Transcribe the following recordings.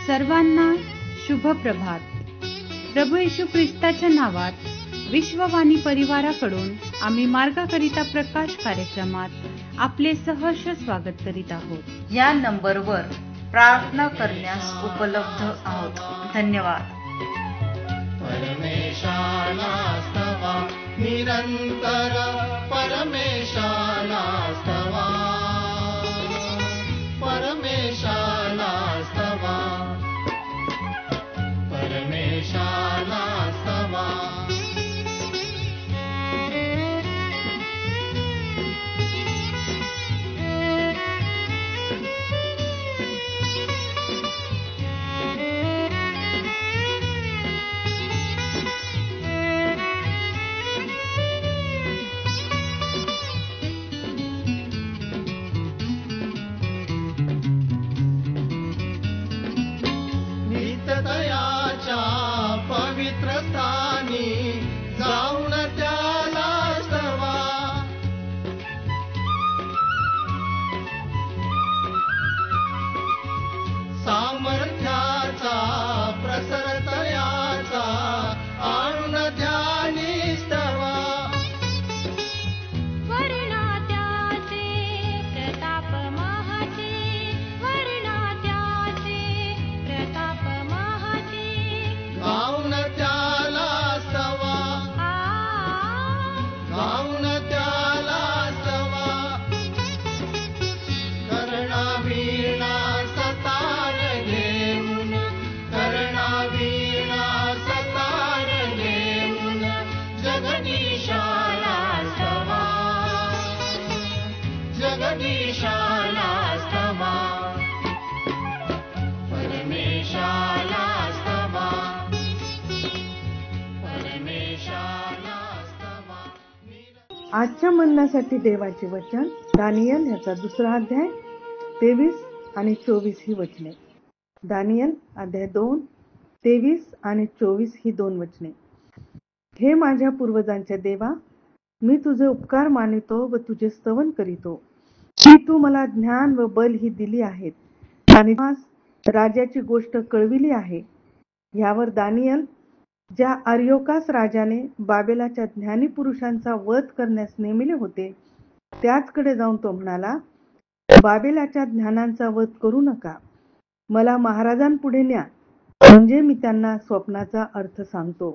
सर्वांना शुभ प्रभात. प्रभू येशू ख्रिस्ताच्या नावात विश्ववाणी परिवाराकडून आम्ही मार्गाकरिता प्रकाश कार्यक्रमात आपले सहर्ष स्वागत करीत आहोत. या नंबरवर प्रार्थना करण्यास उपलब्ध आहोत. धन्यवाद. परमेशाला स्तवा निरंतर, परमेशाला स्तवा, परमेशाला स्तवा, परमेशाला स्तवा. पवित्र स्थानी जाऊन त्याला स्तवा, सामर्थ्याचा प्रसर तयाचा आणून ध्यानी स्तवा. वर्णात्याचे प्रताप महाचे, वर्णात्याचे प्रताप महाचे, गाऊन त्याला स्तवा, गाऊन त्याला स्तवा. कर्णावीणा सतार घेऊन, कर्णावीणा सतार घेऊन, जगदीशाला स्तवा, जगदीशाला स्तवा, परमेशाला स्तवा, परमेशाला स्तवा. आजच्या मननासाठी देवाचे वचन दानियल ह्याचा 2 अध्याय 23 आणि 24 ही वचने. दानियल अध्याय 2 23 आणि 24 ही 2 वचने. हे माझ्या पूर्वजांच्या देवा, मी तुझे उपकार मानितो व तुझे स्तवन करीतो, की तू मला ज्ञान व बल ही दिली आहेत आणि राजाची गोष्ट कळविली आहे. यावर दानियल, ज्या अर्योकास राजाने बाबेलाच्या ज्ञानी पुरुषांचा वध करण्यास नेमिले होते, त्याचकडे जाऊन तो म्हणाला, बाबेलाच्या ज्ञानांचा वध करू नका, मला महाराजांपुढे न्या, म्हणजे मी त्यांना स्वप्नाचा अर्थ सांगतो.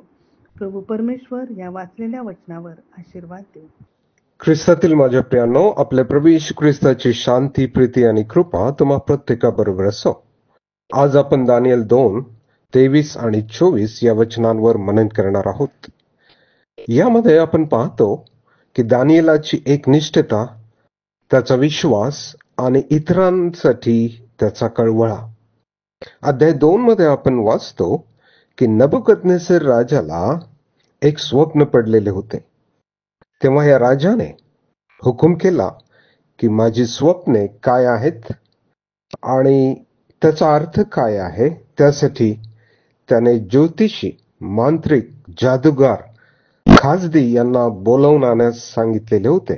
प्रभू परमेश्वर या वाचलेल्या वचनावर आशीर्वाद देव. ख्रिस्तातील माझ्या प्रियांनो, आपल्या प्रभू येशू ख्रिस्ताची शांती, प्रीती आणि कृपा तुम्हा प्रत्येकाबरोबर असो. आज आपण दानियल 2 23 आणि 24 या वचनांवर मनन करणार आहोत. यामध्ये आपण पाहतो की दानियेलाची एकनिष्ठता, त्याचा विश्वास आणि इतरांसाठी त्याचा कळवळा. अध्याय 2 मध्ये आपण वाचतो की नबुकदनेस्सर राजाला एक स्वप्न पडलेले होते. तेव्हा या राजाने हुकूम केला की माझी स्वप्ने काय आहेत आणि त्याचा अर्थ काय आहे. त्यासाठी त्याने ज्योतिषी, मांत्रिक, जादूगार, खाजदी यांना बोलावून आणण्यास सांगितलेले होते.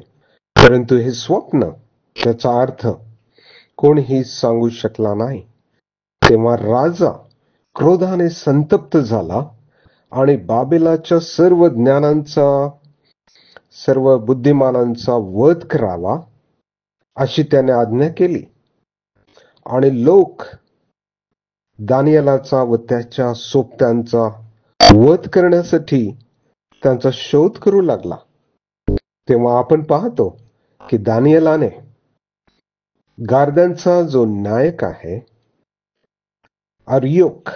परंतु हे स्वप्न, त्याचा अर्थ कोणीही सांगू शकला नाही. तेव्हा राजा क्रोधाने संतप्त झाला आणि बाबेलाच्या सर्व ज्ञानांचा, सर्व बुद्धिमानांचा वध करावा अशी त्याने आज्ञा केली. आणि लोक दानियेलाचा व त्याच्या सोबत्यांचा वध करण्यासाठी त्यांचा शोध करू लागला. तेव्हा आपण पाहतो की दानियेलाने गार्द्यांचा जो नायक आहे अर्योक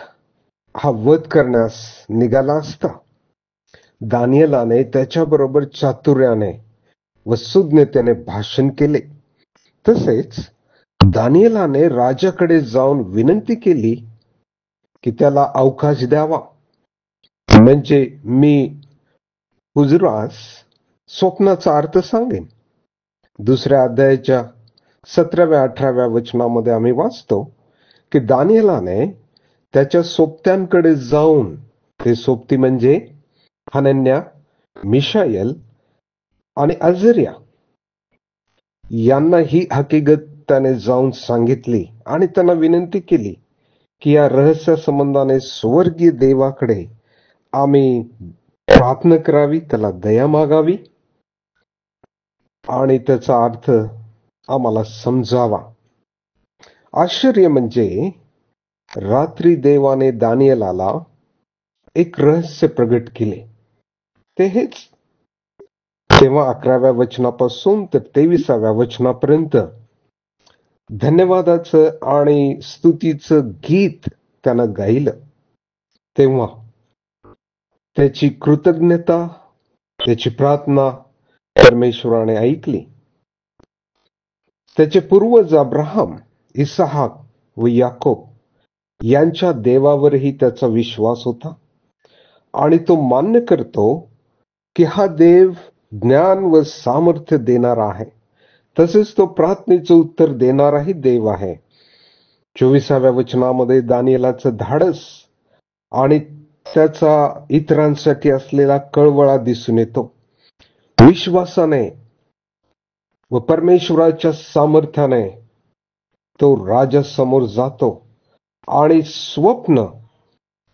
हा वध करण्यास निघाला असता, दानियेलाने त्याच्याबरोबर चातुर्याने व सुज्ञतेने भाषण केले. तसेच दानियेलाने राजाकडे जाऊन विनंती केली की त्याला अवकाश द्यावा, म्हणजे मी हुजुरास स्वप्नाचा अर्थ सांगेन. 2 अध्यायाच्या 17-18 वचनामध्ये आम्ही वाचतो की दानियेलाने त्याच्या सोबत्यांकडे जाऊन, ते सोबती म्हणजे हनन्या, मिशायल आणि अझरिया, यांना ही हकीकत त्याने जाऊन सांगितली आणि त्यांना विनंती केली की या रहस्य संबंधाने स्वर्गीय देवाकडे आम्ही प्रार्थना करावी, त्याला दया मागावी आणि त्याचा अर्थ आम्हाला समजावा. आश्चर्य म्हणजे रात्री देवाने दानिएलाला एक रहस्य प्रगट केले. ते हेच, तेव्हा 11व्या वचनापासून तर 23व्या वचनापर्यंत धन्यवादाचं आणि स्तुतीचं गीत त्यानं गायलं. तेव्हा त्याची कृतज्ञता, त्याची प्रार्थना परमेश्वराने ऐकली. त्याचे पूर्वज अब्राहम, इसहाक व याकोब यांच्या देवावरही त्याचा विश्वास होता आणि तो मान्य करतो की हा देव ज्ञान व सामर्थ्य देणारा आहे. तसेच तो प्रार्थनेचं उत्तर देणाराही देव आहे. 24व्या वचनामध्ये दानिएलाचं धाडस आणि त्याचा इतरांसाठी असलेला कळवळा दिसून येतो. विश्वासाने व परमेश्वराच्या सामर्थ्याने तो राजासमोर जातो आणि स्वप्न,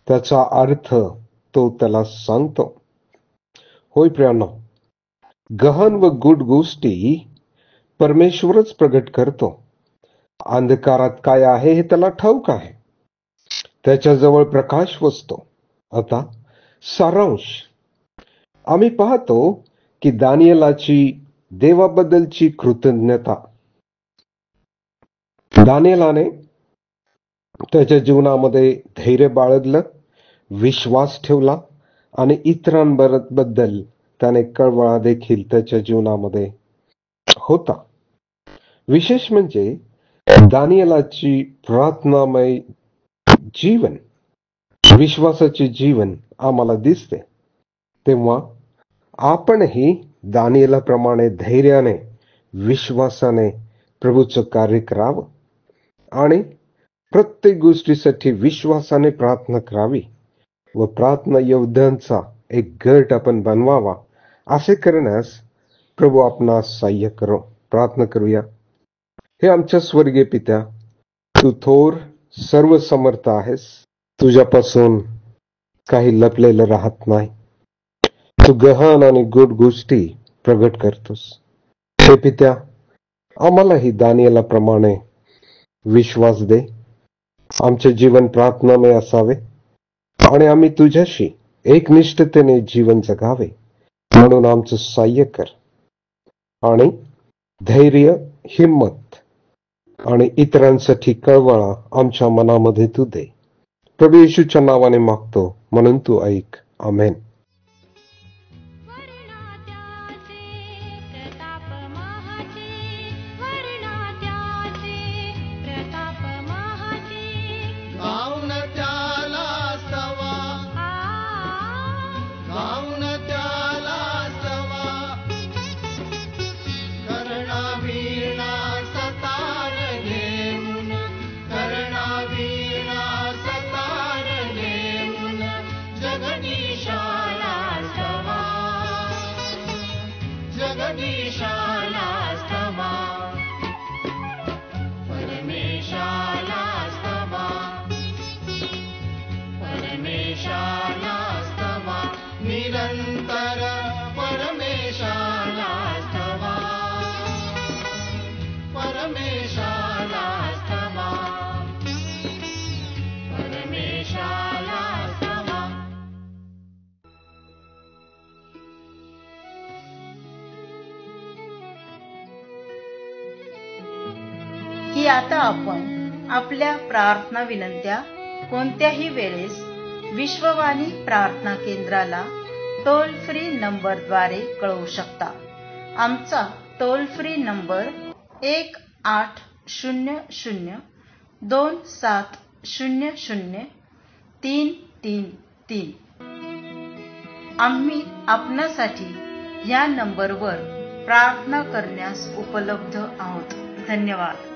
त्याचा अर्थ तो त्याला सांगतो. होय प्रियांनो, गहन व गूढ गोष्टी परमेश्वरच प्रगट करतो. अंधकारात काय आहे हे त्याला ठाऊक आहे. त्याच्याजवळ प्रकाश वसतो. आता सारांश, आम्ही पाहतो की दानिएलाची देवाबद्दलची कृतज्ञता. दानिएलाने त्याच्या जीवनामध्ये धैर्य बाळगलं, विश्वास ठेवला आणि इतरांबद्दल त्याने कळवळा देखील त्याच्या जीवनामध्ये होता. विशेष म्हणजे दानिएलाची प्रार्थनामय जीवन, विश्वासाचे जीवन आम्हाला दिसते. तेव्हा आपणही दानिएलाप्रमाणे धैर्याने, विश्वासाने प्रभूचं कार्य करावं आणि प्रत्येक गोष्टीसाठी विश्वासाने प्रार्थना करावी व प्रार्थना योद्ध्यांचा एक गट आपण बनवावा. असे करण्यास प्रभू आपणास सहाय्य करो. प्रार्थना करूया. हे आमच्या स्वर्गीय पित्या, तू थोर, सर्व समर्थ आहेस. तुझ्यापासून काही लपलेलं राहत नाही. तू गहन आणि गूढ गोष्टी प्रगट करतोस. हे पित्या, आम्हालाही दानिएलाप्रमाणे विश्वास दे. आमचे जीवन प्रार्थनामय असावे आणि आम्ही तुझ्याशी एकनिष्ठतेने जीवन जगावे म्हणून आमचं सहाय्य कर आणि धैर्य, हिम्मत आणि इतरांसाठी कळवळा आमच्या मनामध्ये तू दे. प्रभू येशूच्या नावाने मागतो म्हणून तू ऐक. आमेन. वर्णात्याचे प्रताप महाते, वर्णात्याचे प्रताप महाते. गाऊन त्याला स्तवा, गाऊन त्याला स्तवा. कर्णावीणा सतार घेऊन, कर्णावीणा सतार घेऊन जगदीशाला स्तवा, जगदीशाला स्तवा. परमेशाला स्तवा, परमेशाला स्तवा. निरंतर परमेशाला स्तवा, परमेशाला स्तवा, परमेशाला स्तवा. की आता आपण आपल्या प्रार्थना विनंत्या कोणत्याही वेळेस विश्ववाणी प्रार्थना केंद्राला टोल फ्री नंबरद्वारे कळवू शकता. आमचा टोल फ्री नंबर 1-800-2700-333. आम्ही आपणासाठी या नंबरवर प्रार्थना करण्यास उपलब्ध आहोत. धन्यवाद.